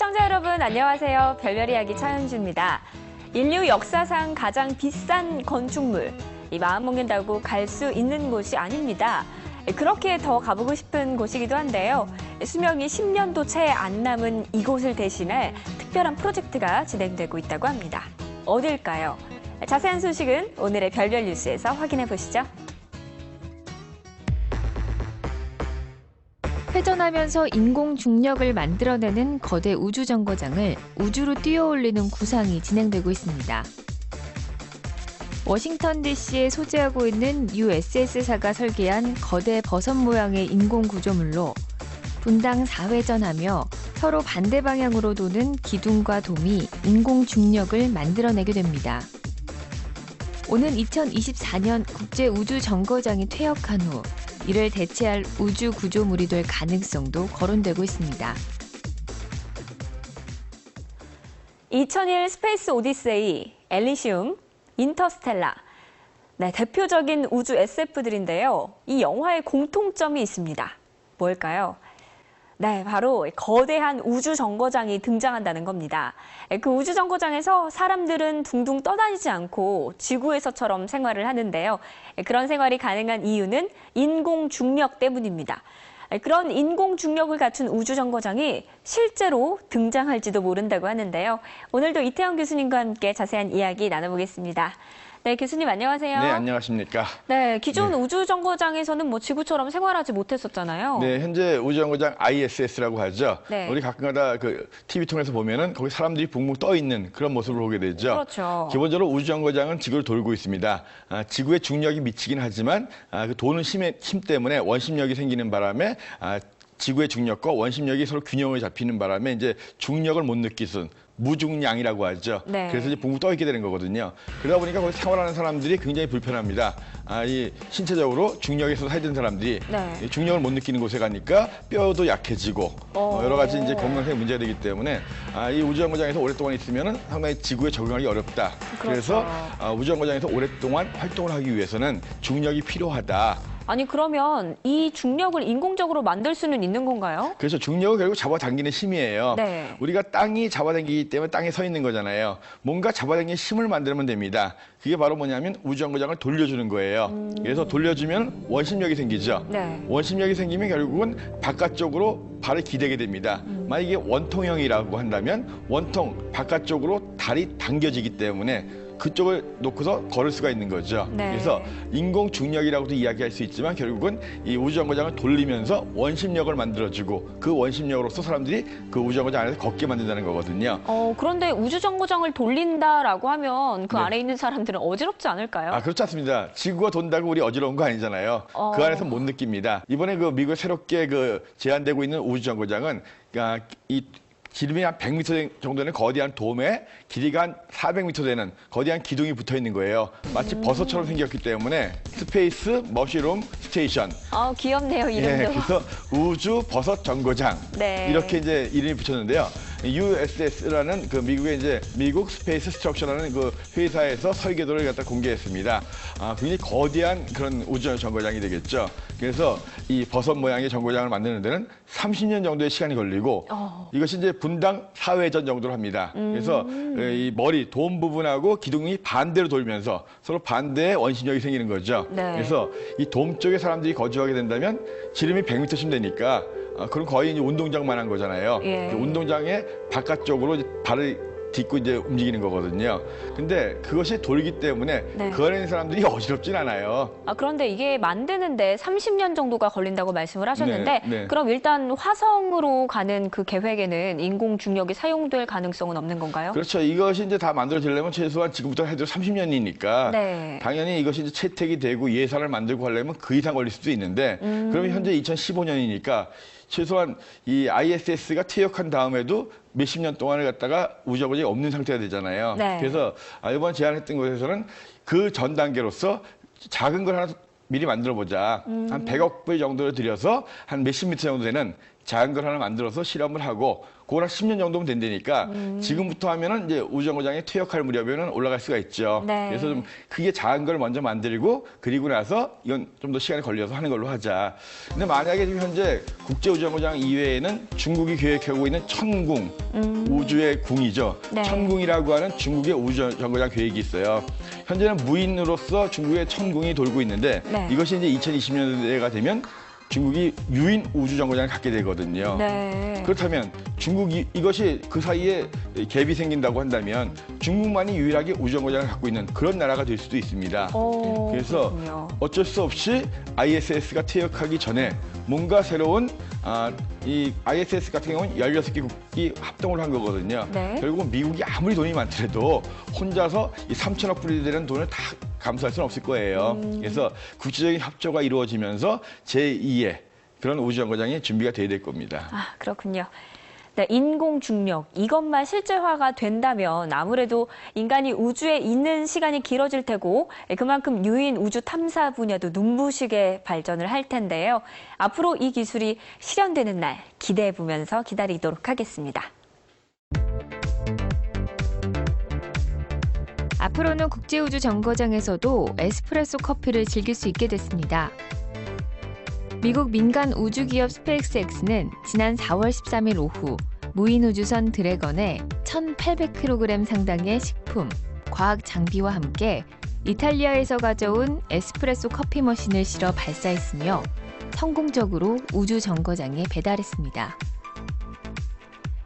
시청자 여러분 안녕하세요. 별별 이야기 차현주입니다. 인류 역사상 가장 비싼 건축물, 이 마음 먹는다고 갈 수 있는 곳이 아닙니다. 그렇게 더 가보고 싶은 곳이기도 한데요. 수명이 10년도 채 안 남은 이곳을 대신할 특별한 프로젝트가 진행되고 있다고 합니다. 어딜까요? 자세한 소식은 오늘의 별별 뉴스에서 확인해 보시죠. 회전하면서 인공 중력을 만들어내는 거대 우주정거장을 우주로 뛰어올리는 구상이 진행되고 있습니다. 워싱턴 DC에 소재하고 있는 USS사가 설계한 거대 버섯 모양의 인공 구조물로 분당 4회전하며 서로 반대 방향으로 도는 기둥과 돔이 인공 중력을 만들어내게 됩니다. 오는 2024년 국제우주정거장이 퇴역한 후 이를 대체할 우주 구조물이 될 가능성도 거론되고 있습니다. 2001 스페이스 오디세이, 엘리시움, 인터스텔라. 네, 대표적인 우주 SF들인데요. 이 영화에 공통점이 있습니다. 뭘까요? 네, 바로 거대한 우주정거장이 등장한다는 겁니다. 그 우주정거장에서 사람들은 둥둥 떠다니지 않고 지구에서처럼 생활을 하는데요. 그런 생활이 가능한 이유는 인공중력 때문입니다. 그런 인공중력을 갖춘 우주정거장이 실제로 등장할지도 모른다고 하는데요. 오늘도 이태영 교수님과 함께 자세한 이야기 나눠보겠습니다. 네, 교수님 안녕하세요. 네, 안녕하십니까. 네, 기존 우주정거장에서는 뭐 지구처럼 생활하지 못했었잖아요. 네, 현재 우주정거장 ISS라고 하죠. 네. 우리 가끔가다 그 TV 통해서 보면은 거기 사람들이 붕붕 떠 있는 그런 모습을 보게 되죠. 그렇죠. 기본적으로 우주정거장은 지구를 돌고 있습니다. 지구의 중력이 미치긴 하지만 그 도는 힘 때문에 원심력이 생기는 바람에 지구의 중력과 원심력이 서로 균형을 잡히는 바람에 이제 중력을 못 느끼는 무중량이라고 하죠. 네. 그래서 이제 붕붕 떠 있게 되는 거거든요. 그러다 보니까 거기 생활하는 사람들이 굉장히 불편합니다. 이 신체적으로 중력에서 살던 사람들이 네. 중력을 못 느끼는 곳에 가니까 뼈도 약해지고 여러 가지 이제 건강상의 문제가 되기 때문에 이 우주정거장에서 오랫동안 있으면은 상당히 지구에 적응하기 어렵다. 그렇죠. 그래서 우주정거장에서 오랫동안 활동을 하기 위해서는 중력이 필요하다. 아니 그러면 이 중력을 인공적으로 만들 수는 있는 건가요? 그래서 중력은 결국 잡아당기는 힘이에요. 네. 우리가 땅이 잡아당기기 때문에 땅에 서 있는 거잖아요. 뭔가 잡아당기는 힘을 만들면 됩니다. 그게 바로 뭐냐면 우주정거장을 돌려주는 거예요. 그래서 돌려주면 원심력이 생기죠. 네. 원심력이 생기면 결국은 바깥쪽으로 발을 기대게 됩니다. 만약에 원통형이라고 한다면 원통 바깥쪽으로 다리 당겨지기 때문에 그쪽을 놓고서 걸을 수가 있는 거죠. 네. 그래서 인공 중력이라고도 이야기할 수 있지만 결국은 이 우주정거장을 돌리면서 원심력을 만들어주고 그 원심력으로서 사람들이 그 우주정거장 안에서 걷게 만든다는 거거든요. 그런데 우주정거장을 돌린다라고 하면 그 네. 안에 있는 사람들은 어지럽지 않을까요? 그렇지 않습니다. 지구가 돈다고 우리 어지러운 거 아니잖아요. 그 안에서 못 느낍니다. 이번에 그 미국에 새롭게 제안되고 있는 우주정거장은 이 지름이 한 100m 정도 되는 거대한 돔에 길이가 한 400m 되는 거대한 기둥이 붙어 있는 거예요. 마치 버섯처럼 생겼기 때문에 스페이스 머쉬룸 스테이션. 귀엽네요, 이름도. 예, 그래서 우주 버섯 정거장. 네. 이렇게 이제 이름이 붙였는데요. USS라는 그 미국의 이제 미국 스페이스 스트럭처라는 그 회사에서 설계도를 갖다 공개했습니다. 굉장히 거대한 그런 우주 정거장이 되겠죠. 그래서 이 버섯 모양의 정거장을 만드는 데는 30년 정도의 시간이 걸리고 이것이 이제 분당 4회전 정도를 합니다. 그래서 이 머리, 돔 부분하고 기둥이 반대로 돌면서 서로 반대의 원심력이 생기는 거죠. 네. 그래서 이 돔 쪽에 사람들이 거주하게 된다면 지름이 100m쯤 되니까 그럼 거의 이제 운동장만 한 거잖아요. 예. 그 운동장의 바깥쪽으로 이제 발을 딛고 이제 움직이는 거거든요. 근데 그것이 돌기 때문에 네. 그 안에 있는 사람들이 어지럽진 않아요. 그런데 이게 만드는데 30년 정도가 걸린다고 말씀을 하셨는데 네, 네. 그럼 일단 화성으로 가는 그 계획에는 인공중력이 사용될 가능성은 없는 건가요? 그렇죠. 이것이 이제 다 만들어지려면 최소한 지금부터 해도 30년이니까 네. 당연히 이것이 이제 채택이 되고 예산을 만들고 하려면 그 이상 걸릴 수도 있는데 그러면 현재 2015년이니까 최소한 이 ISS가 퇴역한 다음에도 몇십 년 동안을 갖다가 우주정거장이 없는 상태가 되잖아요. 네. 그래서 이번 제안했던 곳에서는 그 전 단계로서 작은 걸 하나 미리 만들어 보자. 한 100억 불 정도를 들여서 한 몇십 미터 정도 되는 작은 걸 하나 만들어서 실험을 하고 그거랑 10년 정도면 된다니까 지금부터 하면은 이제 우주정거장에 퇴역할 무렵에는 올라갈 수가 있죠. 네. 그래서 좀 크게 작은 걸 먼저 만들고 그리고 나서 이건 좀 더 시간이 걸려서 하는 걸로 하자. 근데 만약에 지금 현재 국제우주정거장 이외에는 중국이 계획하고 있는 천궁 우주의 궁이죠. 네. 천궁이라고 하는 중국의 우주정거장 계획이 있어요. 현재는 무인으로서 중국의 천궁이 돌고 있는데 네. 이것이 이제 2020년대가 되면 중국이 유인 우주정거장을 갖게 되거든요. 네. 그렇다면 중국이 이것이 그 사이에 갭이 생긴다고 한다면 중국만이 유일하게 우주정거장을 갖고 있는 그런 나라가 될 수도 있습니다. 그래서 그렇군요. 어쩔 수 없이 ISS가 퇴역하기 전에 뭔가 새로운 이 ISS 같은 경우는 16개국이 합동을 한 거거든요. 네. 결국은 미국이 아무리 돈이 많더라도 혼자서 이 3천억 불이 되는 돈을 다 감수할 수는 없을 거예요. 그래서 국제적인 협조가 이루어지면서 제2의 그런 우주정거장이 준비가 돼야 될 겁니다. 아, 그렇군요. 네, 인공 중력 이것만 실제화가 된다면 아무래도 인간이 우주에 있는 시간이 길어질 테고 그만큼 유인 우주 탐사 분야도 눈부시게 발전을 할 텐데요. 앞으로 이 기술이 실현되는 날 기대해 보면서 기다리도록 하겠습니다. 앞으로는 국제우주정거장에서도 에스프레소 커피를 즐길 수 있게 됐습니다. 미국 민간 우주기업 스페이스X는 지난 4월 13일 오후 무인우주선 드래건에 1,800kg 상당의 식품, 과학 장비와 함께 이탈리아에서 가져온 에스프레소 커피 머신을 실어 발사했으며 성공적으로 우주정거장에 배달했습니다.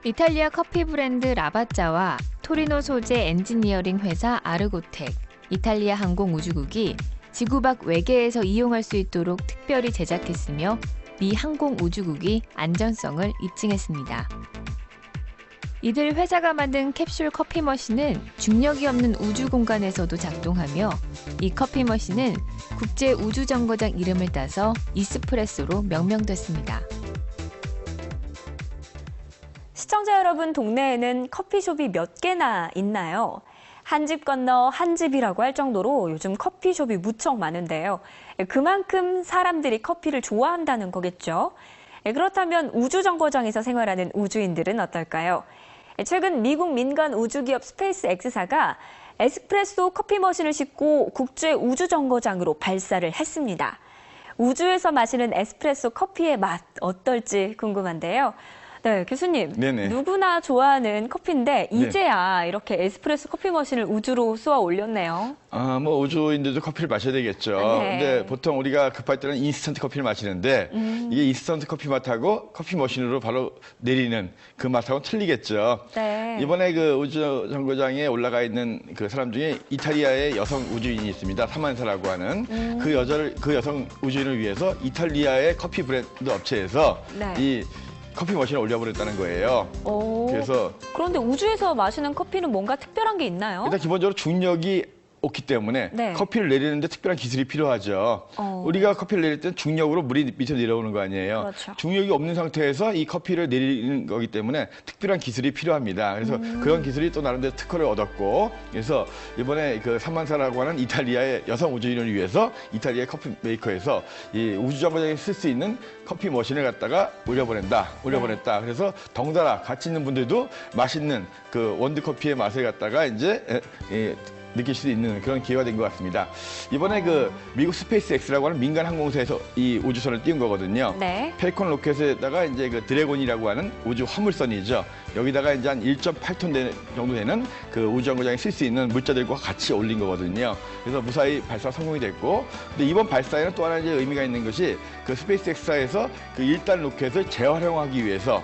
이탈리아 커피 브랜드 라바짜와 토리노 소재 엔지니어링 회사 아르고텍, 이탈리아 항공우주국이 지구 밖 외계에서 이용할 수 있도록 특별히 제작했으며 미 항공우주국이 안전성을 입증했습니다. 이들 회사가 만든 캡슐 커피 머신은 중력이 없는 우주 공간에서도 작동하며 이 커피 머신은 국제우주정거장 이름을 따서 이스프레소로 명명됐습니다. 시청자 여러분, 동네에는 커피숍이 몇 개나 있나요? 한 집 건너 한 집이라고 할 정도로 요즘 커피숍이 무척 많은데요. 그만큼 사람들이 커피를 좋아한다는 거겠죠. 그렇다면 우주정거장에서 생활하는 우주인들은 어떨까요? 최근 미국 민간 우주기업 스페이스 X사가 에스프레소 커피 머신을 싣고 국제 우주정거장으로 발사를 했습니다. 우주에서 마시는 에스프레소 커피의 맛 어떨지 궁금한데요. 네, 교수님. 네네. 누구나 좋아하는 커피인데 이제야 이렇게 에스프레소 커피 머신을 우주로 쏘아 올렸네요. 뭐 우주인들도 커피를 마셔야 되겠죠. 네. 근데 보통 우리가 급할 때는 인스턴트 커피를 마시는데 이게 인스턴트 커피 맛하고 커피 머신으로 바로 내리는 그 맛하고는 틀리겠죠. 네. 이번에 그 우주정거장에 올라가 있는 그 사람 중에 이탈리아의 여성 우주인이 있습니다. 사만사라고 하는 그 여성 우주인을 위해서 이탈리아의 커피 브랜드 업체에서 네. 이 커피 머신을 올려버렸다는 거예요. 그래서 그런데 우주에서 마시는 커피는 뭔가 특별한 게 있나요? 일단 기본적으로 중력이 없기 때문에 네. 커피를 내리는데 특별한 기술이 필요하죠. 우리가 커피를 내릴 때는 중력으로 물이 밑으로 내려오는 거 아니에요. 그렇죠. 중력이 없는 상태에서 이 커피를 내리는 거기 때문에 특별한 기술이 필요합니다. 그래서 그런 기술이 또 나름대로 특허를 얻었고, 그래서 이번에 그 사만사라고 하는 이탈리아의 여성 우주인을 위해서 이탈리아의 커피 메이커에서 이 우주정거장에 쓸 수 있는 커피 머신을 갖다가 올려보냈다. 그래서 덩달아 같이 있는 분들도 맛있는 그 원두 커피의 맛을 갖다가 이제 느낄 수 있는 그런 기회가 된 것 같습니다. 이번에 그 미국 스페이스 X라고 하는 민간 항공사에서 이 우주선을 띄운 거거든요. 네. 펠콘 로켓에다가 이제 그 드래곤이라고 하는 우주 화물선이죠. 여기다가 이제 한 1.8톤 정도 되는 그 우주정거장에 쓸 수 있는 물자들과 같이 올린 거거든요. 그래서 무사히 발사 성공이 됐고, 근데 이번 발사에는 또 하나 이제 의미가 있는 것이 그 스페이스 X사에서 그 1단 로켓을 재활용하기 위해서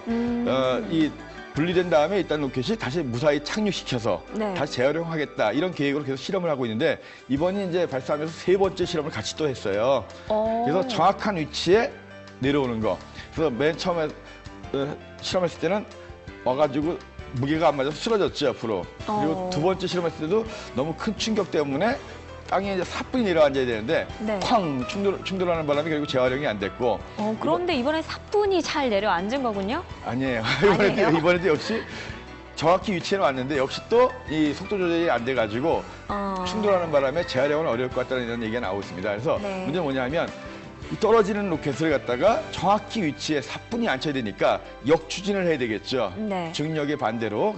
이 분리된 다음에 일단 로켓이 다시 무사히 착륙시켜서 네. 다시 재활용하겠다 이런 계획으로 계속 실험을 하고 있는데 이번이 이제 발사하면서 세 번째 실험을 같이 또 했어요. 그래서 정확한 위치에 내려오는 거. 그래서 맨 처음에 실험했을 때는 와가지고 무게가 안 맞아서 쓰러졌죠 앞으로. 그리고 두 번째 실험했을 때도 너무 큰 충격 때문에 땅에 이제 사뿐히 내려앉아야 되는데 네. 쾅 충돌하는 바람에 결국 재활용이 안 됐고. 그런데 이번에 사뿐히 잘 내려앉은 거군요? 아니에요. 아니에요? 이번에도 역시 정확히 위치에는 왔는데 역시 또 이 속도 조절이 안 돼가지고 충돌하는 바람에 재활용은 어려울 것 같다는 이런 얘기가 나오고 있습니다. 그래서 네. 문제는 뭐냐면 이 떨어지는 로켓을 갖다가 정확히 위치에 사뿐히 앉혀야 되니까 역추진을 해야 되겠죠. 네. 중력의 반대로.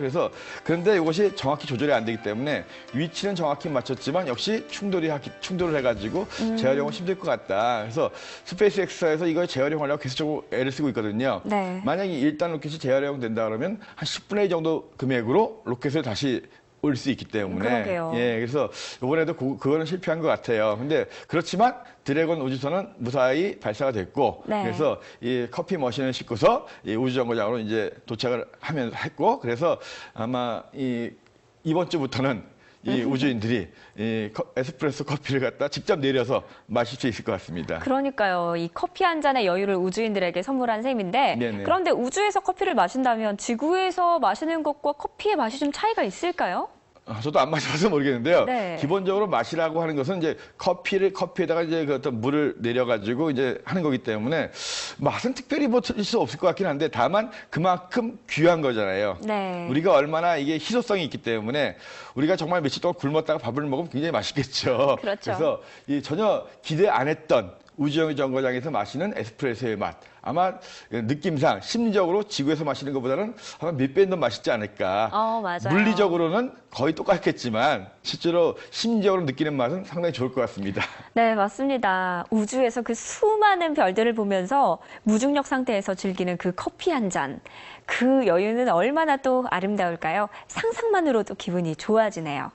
그런데 이것이 정확히 조절이 안 되기 때문에 위치는 정확히 맞췄지만 역시 충돌을 해가지고 재활용은 힘들 것 같다. 그래서 스페이스X에서 이걸 재활용하려고 계속적으로 애를 쓰고 있거든요. 네. 만약에 1단 로켓이 재활용된다 그러면 한 10분의 1 정도 금액으로 로켓을 다시 올 수 있기 때문에. 그러게요. 예, 그래서 이번에도 그거는 실패한 것 같아요. 근데 그렇지만 드래곤 우주선은 무사히 발사가 됐고, 네. 그래서 이 커피 머신을 싣고서 이 우주정거장으로 이제 도착을 했고, 그래서 아마 이번 주부터는 이 우주인들이 이 에스프레소 커피를 갖다 직접 내려서 마실 수 있을 것 같습니다. 그러니까요. 이 커피 한 잔의 여유를 우주인들에게 선물한 셈인데 네네. 그런데 우주에서 커피를 마신다면 지구에서 마시는 것과 커피의 맛이 좀 차이가 있을까요? 저도 안 마셔서 모르겠는데요. 네. 기본적으로 마시라고 하는 것은 이제 커피에다가 이제 그 어떤 물을 내려가지고 이제 하는 거기 때문에 맛은 특별히 뭐 틀릴 수 없을 것 같긴 한데 다만 그만큼 귀한 거잖아요. 네. 우리가 얼마나 이게 희소성이 있기 때문에 우리가 정말 며칠 동안 굶었다가 밥을 먹으면 굉장히 맛있겠죠. 그렇죠. 그래서 전혀 기대 안 했던 우주형 정거장에서 마시는 에스프레소의 맛. 아마 느낌상 심리적으로 지구에서 마시는 것보다는 아마 몇 배는 더 맛있지 않을까. 맞아요. 물리적으로는 거의 똑같겠지만 실제로 심리적으로 느끼는 맛은 상당히 좋을 것 같습니다. 네, 맞습니다. 우주에서 그 수많은 별들을 보면서 무중력 상태에서 즐기는 그 커피 한 잔. 그 여유는 얼마나 또 아름다울까요? 상상만으로도 기분이 좋아지네요.